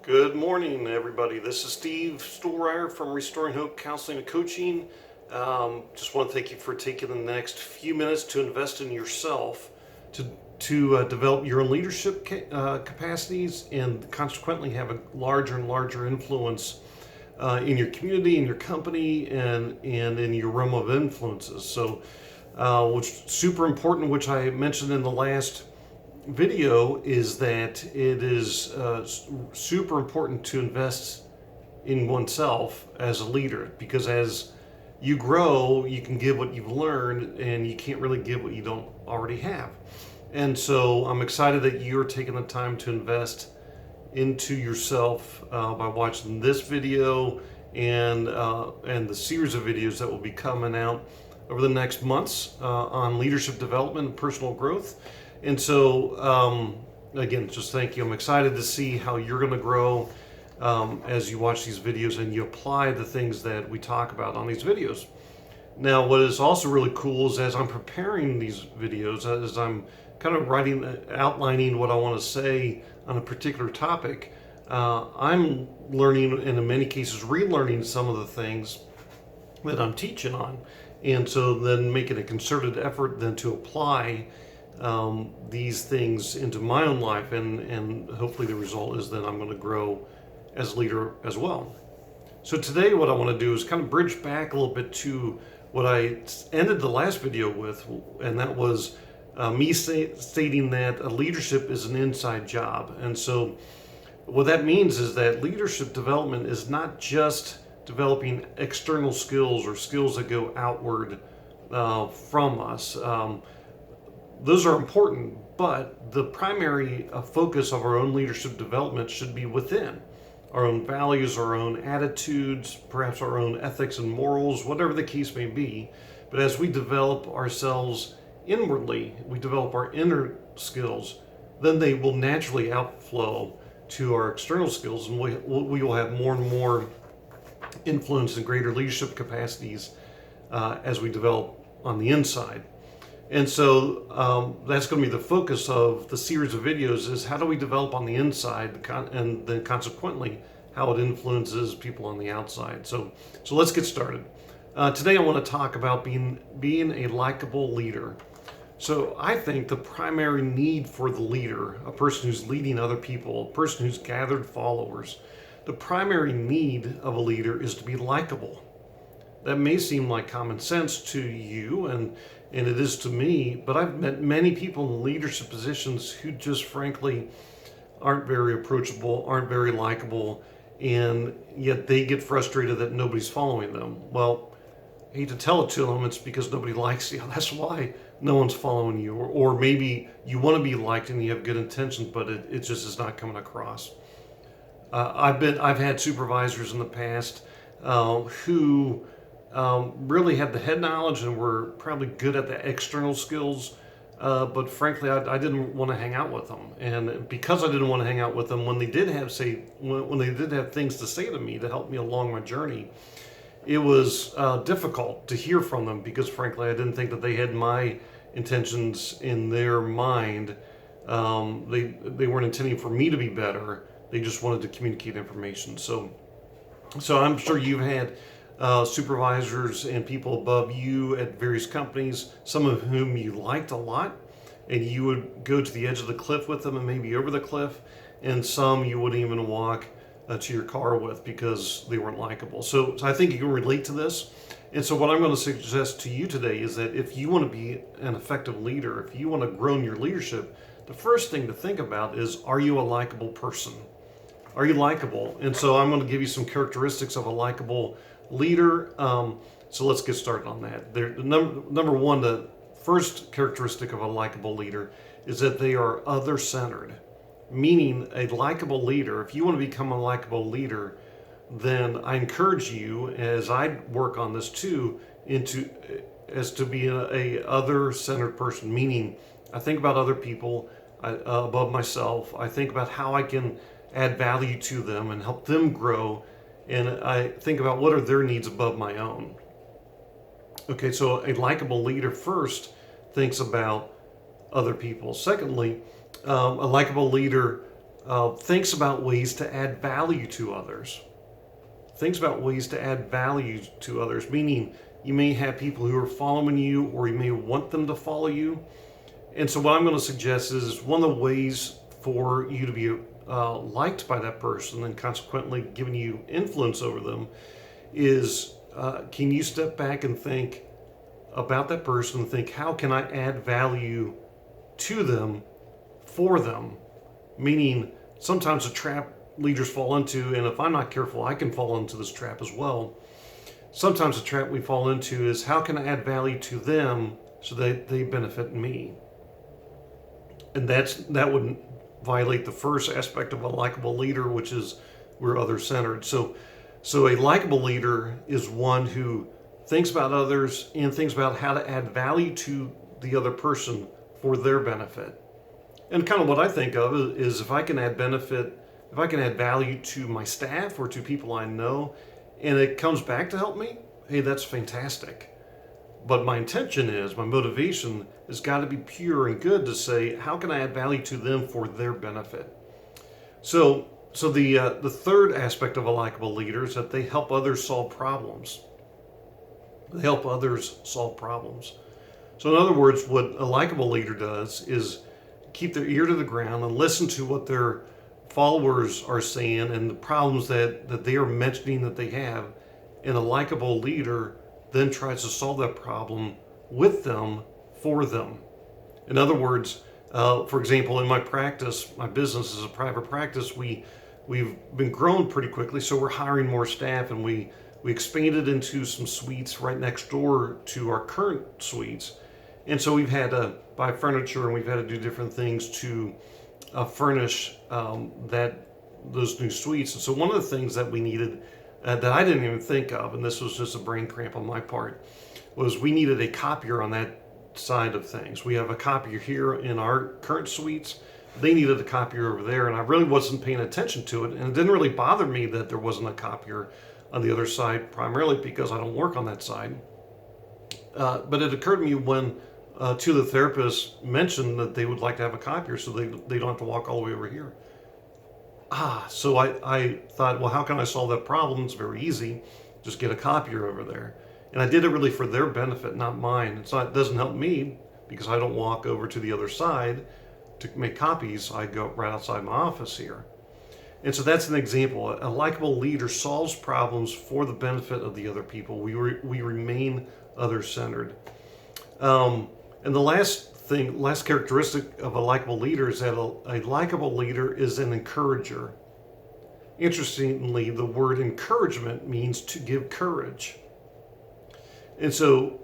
Good morning, everybody. This is Steve Stolreyer from Restoring Hope Counseling and Coaching. Just want to thank you for taking the next few minutes to invest in yourself, to develop your own leadership capacities, and consequently have a larger and larger influence in your community, in your company, and in your realm of influences. So, which is super important, which I mentioned in the last video, is that it is super important to invest in oneself as a leader, because as you grow, you can give what you've learned, and you can't really give what you don't already have. And so I'm excited that you're taking the time to invest into yourself by watching this video and the series of videos that will be coming out over the next months on leadership development and personal growth. And so, again, just thank you. I'm excited to see how you're going to grow as you watch these videos and you apply the things that we talk about on these videos. Now, what is also really cool is as I'm preparing these videos, as I'm kind of outlining what I want to say on a particular topic, I'm learning, and in many cases relearning some of the things that I'm teaching on. And so then making a concerted effort then to apply these things into my own life, and hopefully the result is that I'm going to grow as a leader as well. So today what I want to do is kind of bridge back a little bit to what I ended the last video with, and that was me stating that a leadership is an inside job. And so what that means is that leadership development is not just developing external skills or skills that go outward from us. Those are important, but the primary focus of our own leadership development should be within our own values, our own attitudes, perhaps our own ethics and morals, whatever the case may be. But as we develop ourselves inwardly, we develop our inner skills, then they will naturally outflow to our external skills, and we will have more and more influence and greater leadership capacities as we develop on the inside. And so that's going to be the focus of the series of videos, is how do we develop on the inside, and then consequently how it influences people on the outside. So let's get started. Today I want to talk about being a likable leader. So I think the primary need for the leader, a person who's leading other people, a person who's gathered followers, the primary need of a leader is to be likable. That may seem like common sense to you, and it is to me, but I've met many people in leadership positions who just frankly aren't very approachable, aren't very likable, and yet they get frustrated that nobody's following them. Well, I hate to tell it to them, it's because nobody likes you. That's why no one's following you. Or maybe you want to be liked and you have good intentions, but it just is not coming across. I've had supervisors in the past who really had the head knowledge and were probably good at the external skills, but frankly, I didn't want to hang out with them. And because I didn't want to hang out with them, when they did have things to say to me to help me along my journey, it was difficult to hear from them, because frankly, I didn't think that they had my intentions in their mind. They weren't intending for me to be better. They just wanted to communicate information. So I'm sure you've had supervisors and people above you at various companies, some of whom you liked a lot, and you would go to the edge of the cliff with them and maybe over the cliff, and some you wouldn't even walk to your car with because they weren't likable. So I think you can relate to this. And so what I'm going to suggest to you today is that if you want to be an effective leader, if you want to grow in your leadership, the first thing to think about is, are you a likable person? Are you likable? And so I'm going to give you some characteristics of a likable leader. So let's get started on that. Number one, the first characteristic of a likable leader is that they are other-centered. Meaning, a likable leader, if you want to become a likable leader, then I encourage you, as I work on this too, as to be a other-centered person. Meaning, I think about other people above myself. I think about how I can add value to them and help them grow, and I think about what are their needs above my own. Okay, so a likable leader first thinks about other people. Secondly, a likable leader thinks about ways to add value to others. Thinks about ways to add value to others, meaning you may have people who are following you, or you may want them to follow you. And so what I'm going to suggest is one of the ways for you to be liked by that person, and consequently giving you influence over them, is can you step back and think about that person and think, how can I add value to them, for them? Meaning, sometimes a trap leaders fall into, and if I'm not careful, I can fall into this trap as well. Sometimes the trap we fall into is, how can I add value to them so that they benefit me? And that would violate the first aspect of a likable leader, which is we're other-centered. So a likable leader is one who thinks about others and thinks about how to add value to the other person for their benefit. And kind of what I think of is if I can add value to my staff or to people I know, and it comes back to help me, hey, that's fantastic. But my intention is, my motivation has got to be pure and good to say, how can I add value to them for their benefit? So the third aspect of a likable leader is that they help others solve problems. They help others solve problems. So in other words, what a likable leader does is keep their ear to the ground and listen to what their followers are saying and the problems that they are mentioning that they have. And a likable leader then tries to solve that problem with them, for them. In other words, for example, in my practice, my business is a private practice, we've been growing pretty quickly, so we're hiring more staff, and we expanded into some suites right next door to our current suites. And so we've had to buy furniture, and we've had to do different things to furnish those new suites. And so one of the things that we needed that I didn't even think of, and this was just a brain cramp on my part, was we needed a copier on that side of things. We have a copier here in our current suites. They needed a copier over there, and I really wasn't paying attention to it. And it didn't really bother me that there wasn't a copier on the other side, primarily because I don't work on that side. But it occurred to me when two of the therapists mentioned that they would like to have a copier so they don't have to walk all the way over here. So I thought, well, how can I solve that problem? It's very easy. Just get a copier over there. And I did it really for their benefit, not mine. It doesn't help me because I don't walk over to the other side to make copies. I go right outside my office here. And so that's an example. A likable leader solves problems for the benefit of the other people. We remain other-centered. And the last characteristic of a likable leader is that a likable leader is an encourager. Interestingly, the word encouragement means to give courage. And so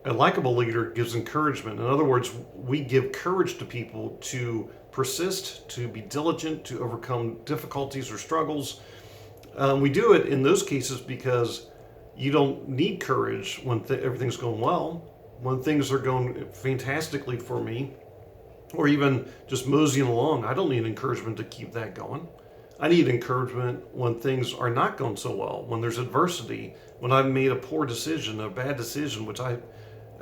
a likable leader gives encouragement. In other words, we give courage to people to persist, to be diligent, to overcome difficulties or struggles. We do it in those cases because you don't need courage when everything's going well. When things are going fantastically for me, or even just moseying along, I don't need encouragement to keep that going. I need encouragement when things are not going so well, when there's adversity, when I've made a poor decision, a bad decision, which I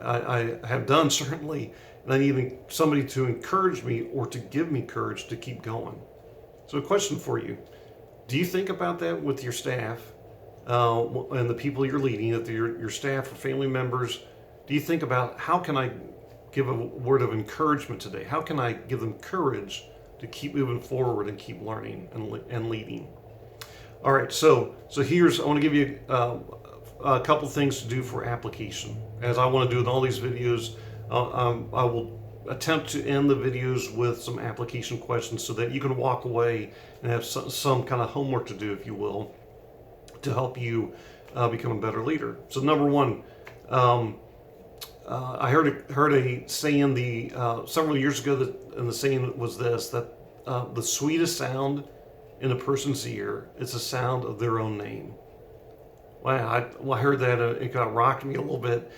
have done certainly, and I need somebody to encourage me or to give me courage to keep going. So a question for you, do you think about that with your staff and the people you're leading, that your staff or family members? Do you think about, how can I give a word of encouragement today? How can I give them courage to keep moving forward and keep learning and leading? All right, so I want to give you a couple things to do for application. As I want to do in all these videos, I will attempt to end the videos with some application questions so that you can walk away and have some kind of homework to do, if you will, to help you become a better leader. So number one, I heard a saying several years ago, and the saying was this, that the sweetest sound in a person's ear is the sound of their own name. Wow, I heard that, it kind of rocked me a little bit,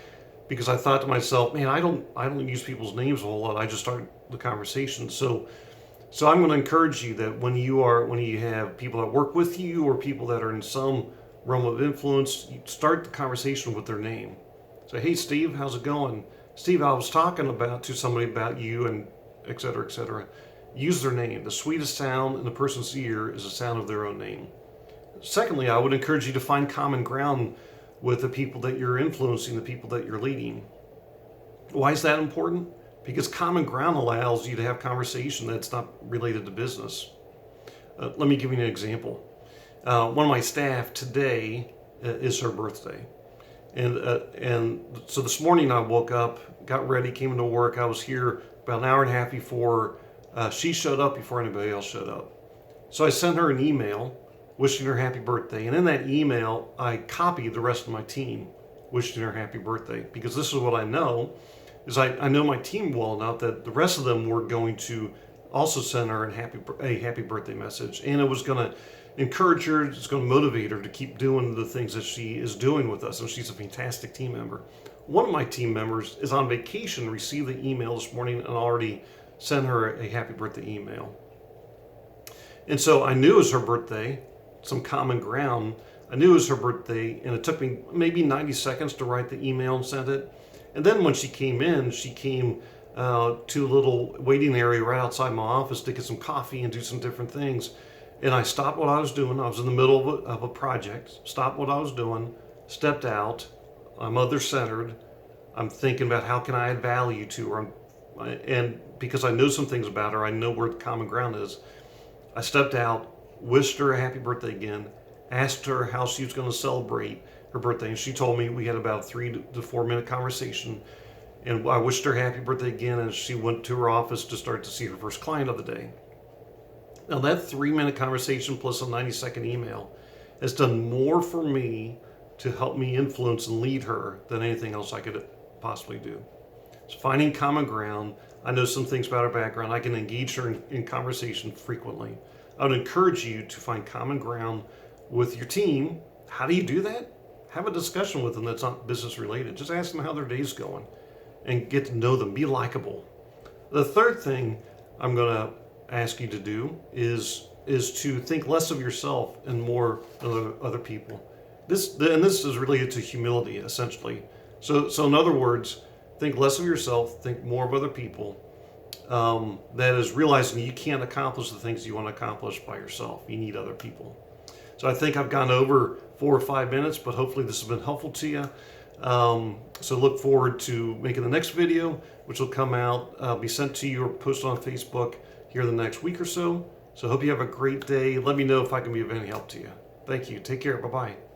because I thought to myself, man, I don't use people's names a whole lot. I just start the conversation. So I'm going to encourage you that when you have people that work with you or people that are in some realm of influence, you start the conversation with their name. Say, hey, Steve, how's it going? Steve, I was talking to somebody about you, and et cetera, et cetera. use their name. The sweetest sound in the person's ear is the sound of their own name. Secondly, I would encourage you to find common ground with the people that you're influencing, the people that you're leading. Why is that important? Because common ground allows you to have conversation that's not related to business. Let me give you an example. One of my staff today is her birthday. And so this morning I woke up, got ready, came into work. I was here about an hour and a half before she showed up, before anybody else showed up. So I sent her an email wishing her happy birthday. And in that email, I copied the rest of my team wishing her happy birthday, because this is what I know, is I know my team well enough that the rest of them were going to also send her a happy birthday message. And it was going to encourage her, it's going to motivate her to keep doing the things that she is doing with us. And she's a fantastic team member. One of my team members is on vacation, received the email this morning, and already sent her a happy birthday email. And so I knew it was her birthday, some common ground. I knew it was her birthday, and it took me maybe 90 seconds to write the email and send it. And then when she came in, she came to a little waiting area right outside my office to get some coffee and do some different things. And I stopped what I was doing. I was in the middle of a project, stopped what I was doing, stepped out. I'm other-centered. I'm thinking about how can I add value to her. And because I know some things about her, I know where the common ground is. I stepped out, wished her a happy birthday again, asked her how she was going to celebrate her birthday. And she told me. We had about a 3 to 4 minute conversation. And I wished her happy birthday again as she went to her office to start to see her first client of the day. Now that 3 minute conversation plus a 90-second email has done more for me to help me influence and lead her than anything else I could possibly do. So finding common ground. I know some things about her background. I can engage her in conversation frequently. I would encourage you to find common ground with your team. How do you do that? Have a discussion with them that's not business related. Just ask them how their day's going and get to know them. Be likable. The third thing I'm going to ask you to do is to think less of yourself and more of other people. This is related to humility, essentially. So in other words, think less of yourself, think more of other people. That is realizing you can't accomplish the things you want to accomplish by yourself. You need other people. So I think I've gone over 4 or 5 minutes, but hopefully this has been helpful to you. So look forward to making the next video, which will come out, be sent to you or posted on Facebook here in the next week or so. So hope you have a great day. Let me know if I can be of any help to you. Thank you. Take care. Bye-bye.